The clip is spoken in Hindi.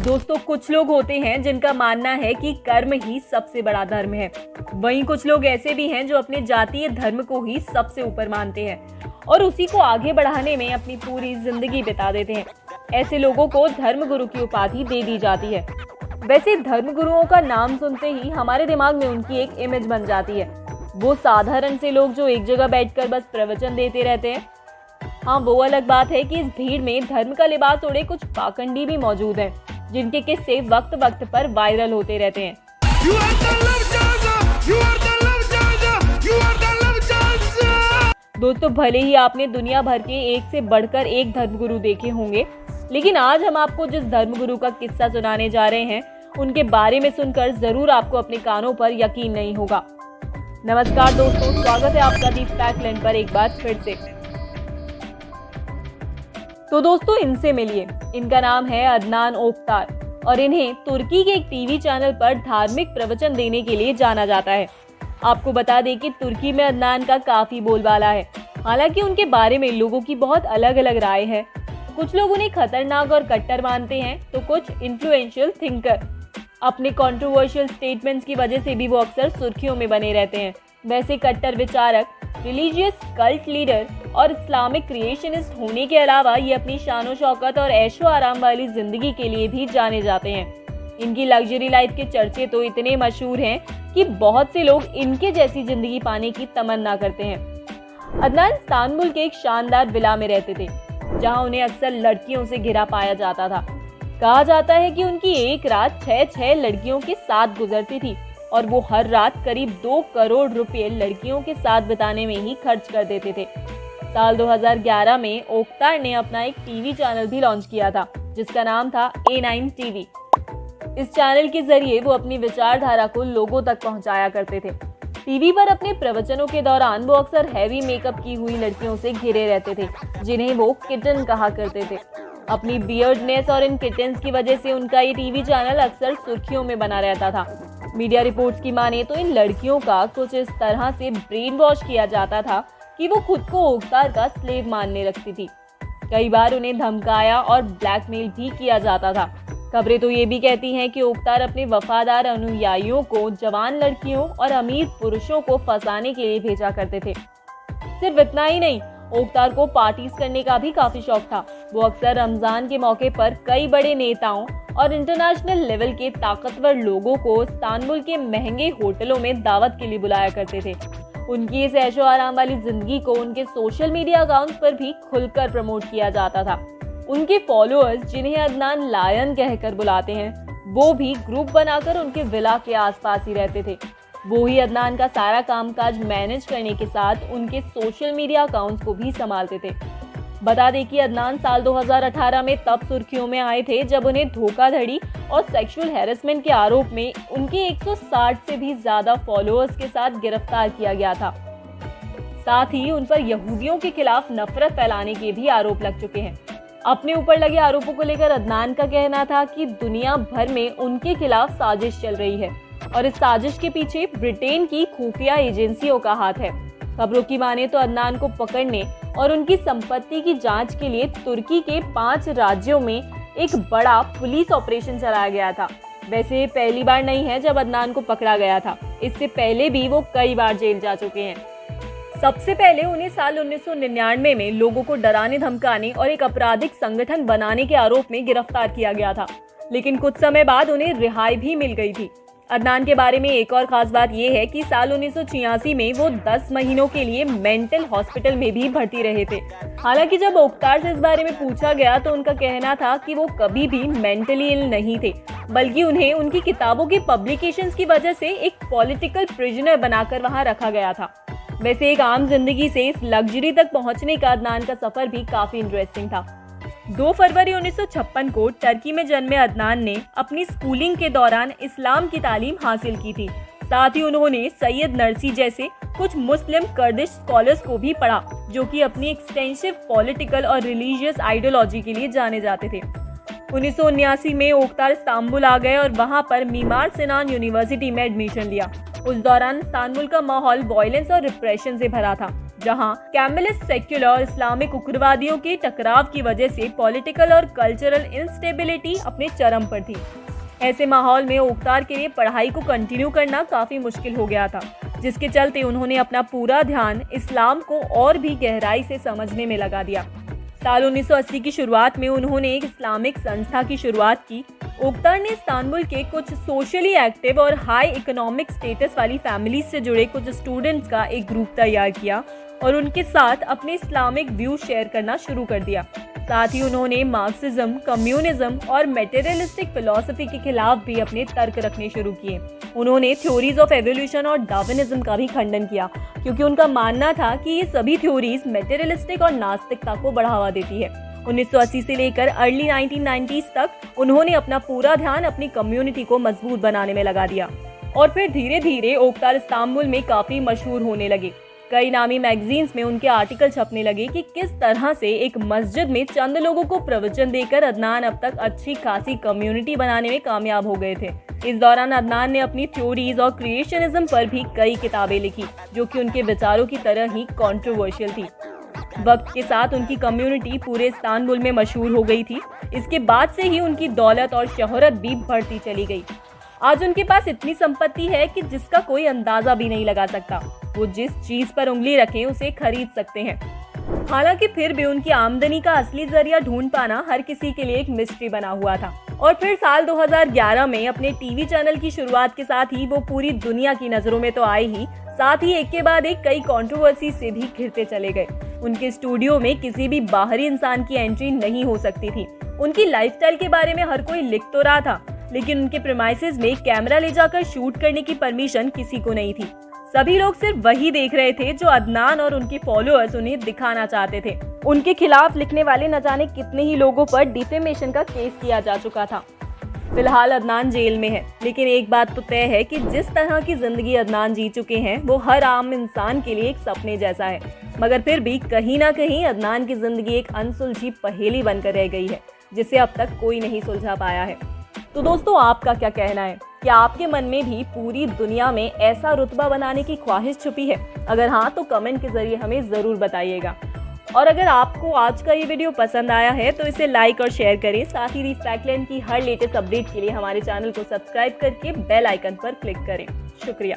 दोस्तों, कुछ लोग होते हैं जिनका मानना है कि कर्म ही सबसे बड़ा धर्म है। वहीं कुछ लोग ऐसे भी हैं जो अपने जातीय धर्म को ही सबसे ऊपर मानते हैं और उसी को आगे बढ़ाने में अपनी पूरी जिंदगी बिता देते हैं। ऐसे लोगों को धर्म गुरु की उपाधि दे दी जाती है। वैसे धर्म गुरुओं का नाम सुनते ही हमारे दिमाग में उनकी एक इमेज बन जाती है। वो साधारण से लोग जो एक जगह बैठकर बस प्रवचन देते रहते हैं। हाँ, वो अलग बात है कि इस भीड़ में धर्म का लिबास ओढ़े कुछ पाखंडी भी मौजूद हैं, जिनके किस्से वक्त वक्त पर वायरल होते रहते हैं। दोस्तों, भले ही आपने दुनिया भर के एक से बढ़कर एक धर्मगुरु देखे होंगे, लेकिन आज हम आपको जिस धर्मगुरु का किस्सा सुनाने जा रहे हैं, उनके बारे में सुनकर जरूर आपको अपने कानों पर यकीन नहीं होगा। नमस्कार दोस्तों, स्वागत है आपका दी फैक्टलैंड पर एक बार फिर से। तो दोस्तों, इनसे मिलिए। इनका नाम है अदनान ओक्तार और इन्हें तुर्की के एक टीवी चैनल पर धार्मिक प्रवचन देने के लिए जाना जाता है। आपको बता दें कि तुर्की में अदनान का काफी बोलबाला है। हालांकि उनके बारे में लोगों की बहुत अलग अलग राय है। कुछ लोग उन्हें खतरनाक और कट्टर मानते हैं, तो कुछ इन्फ्लुएंशियल थिंकर। अपने कंट्रोवर्शियल स्टेटमेंट्स की वजह से भी वो अक्सर सुर्खियों में बने रहते हैं। वैसे कट्टर विचारक, रिलीजियस कल्ट लीडर और इस्लामिक क्रिएशनिस्ट होने के अलावा ये अपनी शानो शौकत और ऐशो आराम वाली जिंदगी के लिए भी जाने जाते हैं। इनकी लग्जरी लाइफ के चर्चे तो इतने मशहूर हैं कि बहुत से लोग इनके जैसी जिंदगी पाने की तमन्ना करते हैं। अदनान इस्तांबुल के एक शानदार विला में रहते थे, जहां उन्हें अक्सर लड़कियों से घिरा पाया जाता था। कहा जाता है कि उनकी एक रात 6 लड़कियों के साथ गुजरती थी और वो हर रात करीब 2 करोड़ रुपए लड़कियों के साथ बिताने में ही खर्च कर देते थे। साल 2011 में ओक्तार ने अपना एक टीवी चैनल भी लॉन्च किया था, जिसका नाम था A9 टीवी। इस चैनल के जरिए वो अपनी विचारधारा को लोगों तक पहुंचाया करते थे। टीवी पर अपने प्रवचनों के दौरान वो अक्सर हैवी मेकअप की हुई लड़कियों से घिरे रहते थे, जिन्हें वो किटन कहा करते थे। अपनी बियर्डनेस और इन किटन्स की वजह से उनका ये टीवी चैनल अक्सर सुर्खियों में बना रहता था। मीडिया रिपोर्ट्स की माने तो इन लड़कियों का कुछ इस तरह से ब्रेन वॉश किया जाता था कि वो खुद को ओक्तार का स्लेव मानने लगती थी। कई बार उन्हें धमकाया और ब्लैकमेल भी किया जाता था। खबरें तो ये भी कहती हैं कि ओक्तार अपने वफादार अनुयायियों को जवान लड़कियों और अमीर पुरुषों को फंसाने के लिए भेजा करते थे। सिर्फ इतना ही नहीं, ओक्तार को पार्टीज करने का भी काफी शौक था। वो अक्सर रमजान के मौके पर कई बड़े नेताओं और इंटरनेशनल लेवल के ताकतवर लोगों को इस्तांबुल के महंगे होटलों में दावत के लिए बुलाया करते थे। उनकी इस ऐशो आराम वाली जिंदगी को उनके सोशल मीडिया अकाउंट्स पर भी खुलकर प्रमोट किया जाता था। उनके फॉलोअर्स, जिन्हें अदनान लायन कहकर बुलाते हैं, वो भी ग्रुप बनाकर उनके विला के आसपास ही रहते थे। वो ही अदनान का सारा कामकाज मैनेज करने के साथ उनके सोशल मीडिया अकाउंट्स को भी संभालते थे। बता दें कि अदनान साल 2018 में तब सुर्खियों में आए थे जब उन्हें धोखाधड़ी और सेक्सुअल हैरेसमेंट के आरोप में उनके 160 से भी ज्यादा फॉलोअर्स के साथ गिरफ्तार किया गया था। साथ ही उन पर यहूदियों के खिलाफ नफरत फैलाने के भी आरोप लग चुके हैं। अपने ऊपर लगे आरोपों को लेकर अदनान का कहना था कि दुनिया भर में उनके खिलाफ साजिश चल रही है और इस साजिश के पीछे ब्रिटेन की खुफिया एजेंसियों का हाथ है। खबरों की माने तो अदनान को पकड़ने और उनकी संपत्ति की जांच के लिए तुर्की के 5 राज्यों में एक बड़ा पुलिस ऑपरेशन चलाया गया था। वैसे पहली बार नहीं है जब अदनान को पकड़ा गया था। इससे पहले भी वो कई बार जेल जा चुके हैं। सबसे पहले उन्हें साल 1999 में लोगों को डराने धमकाने और एक आपराधिक संगठन बनाने के आरोप में गिरफ्तार किया गया था, लेकिन कुछ समय बाद उन्हें रिहाई भी मिल गई थी। अदनान के बारे में एक और खास बात यह है कि साल 1986 में वो 10 महीनों के लिए मेंटल हॉस्पिटल में भी भर्ती रहे थे। हालांकि जब ओक्तार से इस बारे में पूछा गया तो उनका कहना था कि वो कभी भी मेंटली इल नहीं थे, बल्कि उन्हें उनकी किताबों के पब्लिकेशंस की वजह से एक पॉलिटिकल प्रिजनर बनाकर वहां रखा गया था। वैसे एक आम जिंदगी से इस लग्जरी तक पहुंचने का अदनान का सफर भी काफी इंटरेस्टिंग था। 2 फरवरी 1956 को टर्की में जन्मे अदनान ने अपनी स्कूलिंग के दौरान इस्लाम की तालीम हासिल की थी। साथ ही उन्होंने सैयद नरसी जैसे कुछ मुस्लिम कर्दिश स्कॉलर्स को भी पढ़ा, जो कि अपनी एक्सटेंसिव पॉलिटिकल और रिलीजियस आइडियोलॉजी के लिए जाने जाते थे। 1979 में ओक्तार इस्तांबुल आ गए और वहां पर मीमार सिनान यूनिवर्सिटी में एडमिशन लिया। उस दौरान इस्तांबुल का माहौल वायलेंस और रिप्रेशन से भरा था। जहां कैमलिस्ट सेक्युलर और इस्लामिक उग्रवादियों के टकराव की वजह से पॉलिटिकल और कल्चरल इंस्टेबिलिटी अपने चरम पर थी। ऐसे माहौल में ओकतार के लिए पढ़ाई को कंटिन्यू करना काफी मुश्किल हो गया था, जिसके चलते उन्होंने अपना पूरा ध्यान इस्लाम को और भी गहराई से समझने में लगा दिया। साल 1980 की शुरुआत में उन्होंने एक इस्लामिक संस्था की शुरुआत की। ओकतार ने इस्तांबुल के कुछ सोशली एक्टिव और हाई इकोनॉमिक स्टेटस वाली फैमिलीज से जुड़े कुछ स्टूडेंट्स का एक ग्रुप तैयार किया और उनके साथ अपने इस्लामिक व्यू शेयर करना शुरू कर दिया। साथ ही उन्होंने मार्क्सिज्म, कम्युनिज्म और मेटेरियलिस्टिक फिलॉसफी के खिलाफ भी अपने तर्क रखने शुरू किए। उन्होंने थ्योरीज ऑफ एवोल्यूशन और डार्विनिज्म का भी खंडन किया, क्योंकि उनका मानना था कि ये सभी थ्योरीज मेटेरियलिस्टिक और नास्तिकता को बढ़ावा देती है। 1980 से लेकर अर्ली 1990s तक उन्होंने अपना पूरा ध्यान अपनी कम्युनिटी को मजबूत बनाने में लगा दिया और फिर धीरे धीरे ओकतार इस्तांबुल में काफी मशहूर होने लगे। कई नामी मैगजीन्स में उनके आर्टिकल छपने लगे कि किस तरह से एक मस्जिद में चंद लोगों को प्रवचन देकर अदनान अब तक अच्छी खासी कम्युनिटी बनाने में कामयाब हो गए थे। इस दौरान अदनान ने अपनी थ्योरीज और क्रिएशनिज्म पर भी कई किताबें लिखी, जो कि उनके विचारों की तरह ही कंट्रोवर्शियल थी। वक्त के साथ उनकी कम्युनिटी पूरे इस्तांबुल में मशहूर हो गई थी। इसके बाद से ही उनकी दौलत और शोहरत भी बढ़ती चली गई। आज उनके पास इतनी संपत्ति है कि जिसका कोई अंदाजा भी नहीं लगा सकता। वो जिस चीज पर उंगली रखें उसे खरीद सकते हैं। हालांकि फिर भी उनकी आमदनी का असली जरिया ढूंढ पाना हर किसी के लिए एक मिस्ट्री बना हुआ था। और फिर साल 2011 में अपने टीवी चैनल की शुरुआत के साथ ही वो पूरी दुनिया की नजरों में तो आए ही, साथ ही एक के बाद एक कई कंट्रोवर्सी से भी घिरते चले गए। उनके स्टूडियो में किसी भी बाहरी इंसान की एंट्री नहीं हो सकती थी। उनकी लाइफस्टाइल के बारे में हर कोई लिख तो रहा था, लेकिन उनके प्रीमाइसेस में कैमरा ले जाकर शूट करने की परमिशन किसी को नहीं थी। सभी लोग सिर्फ वही देख रहे थे जो अदनान और उनके फॉलोअर्स उन्हें दिखाना चाहते थे। उनके खिलाफ लिखने वाले न जाने कितने ही लोगों पर डिफेमेशन का केस किया जा चुका था। फिलहाल अदनान जेल में है, लेकिन एक बात तो तय है कि जिस तरह की जिंदगी अदनान जी चुके हैं वो हर आम इंसान के लिए एक सपने जैसा है। मगर फिर भी कहीं ना कहीं अदनान की जिंदगी एक अनसुलझी पहेली बनकर रह गई है, जिसे अब तक कोई नहीं सुलझा पाया है। तो दोस्तों, आपका क्या कहना है? क्या आपके मन में भी पूरी दुनिया में ऐसा रुतबा बनाने की ख्वाहिश छुपी है? अगर हाँ, तो कमेंट के जरिए हमें जरूर बताइएगा। और अगर आपको आज का ये वीडियो पसंद आया है तो इसे लाइक और शेयर करें। साथ ही फैक्टलैंड की हर लेटेस्ट अपडेट के लिए हमारे चैनल को सब्सक्राइब करके बेल आइकन पर क्लिक करें। शुक्रिया।